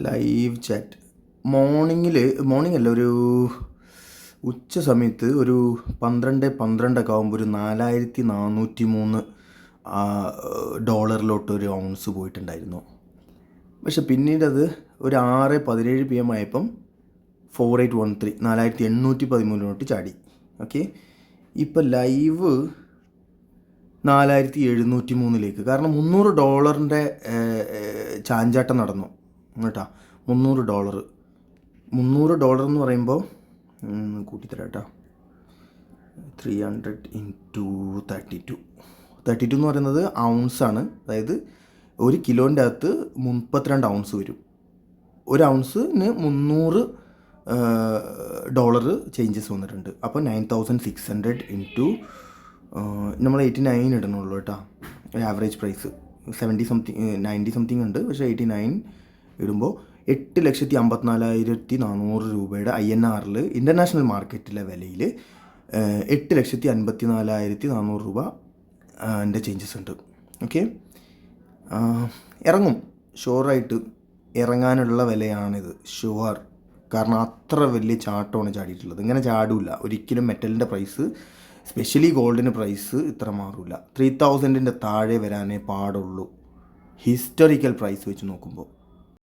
Live chat morning അല്ല, ഒരു ഉച്ച സമയത്ത് ഒരു 12 ആകുമ്പോൾ ഒരു 4403 ഡോളറിലോട്ട് ഒരു ഔൺസ് പോയിട്ടുണ്ടായിരുന്നു. പക്ഷെ പിന്നീട് അത് ഒരു 6:17 PM ആയപ്പം 4813 4813 ചാടി. ഓക്കെ, ഇപ്പം ലൈവ് 4703 കാരണം $300 ചാഞ്ചാട്ടം നടന്നു കേട്ടോ. $300 എന്ന് പറയുമ്പോൾ കൂട്ടിത്തരാം കേട്ടോ. 300 ഇൻറ്റു 32 എന്ന് പറയുന്നത് ഔൺസാണ്. അതായത് ഒരു കിലോൻ്റെ അകത്ത് 32 ഔൺസ് വരും. ഒരു ഔൺസിന് $300 ചേഞ്ചസ് വന്നിട്ടുണ്ട്. അപ്പോൾ 9600 ഇൻറ്റു നമ്മൾ 89 ഇടണുള്ളൂ കേട്ടോ. ആവറേജ് പ്രൈസ് 70 സംതിങ് 90 സംതിങ് ഉണ്ട്. പക്ഷേ 89 ഇടുമ്പോൾ 8,54,400 രൂപയുടെ INR ഇൻ്റർനാഷണൽ മാർക്കറ്റിലെ വിലയിൽ 8,54,400 രൂപ എൻ്റെ ചേഞ്ചസ് ഉണ്ട്. ഓക്കെ, ഇറങ്ങും, ഷുവറായിട്ട് ഇറങ്ങാനുള്ള വിലയാണിത്, ഷുവർ. കാരണം അത്ര വലിയ ചാട്ടമാണ് ചാടിയിട്ടുള്ളത്. ഇങ്ങനെ ചാടില്ല ഒരിക്കലും. മെറ്റലിൻ്റെ പ്രൈസ്, സ്പെഷ്യലി ഗോൾഡിൻ്റെ പ്രൈസ് ഇത്ര മാറില്ല. 3000 താഴെ വരാനേ പാടുള്ളൂ ഹിസ്റ്റോറിക്കൽ പ്രൈസ് വെച്ച് നോക്കുമ്പോൾ.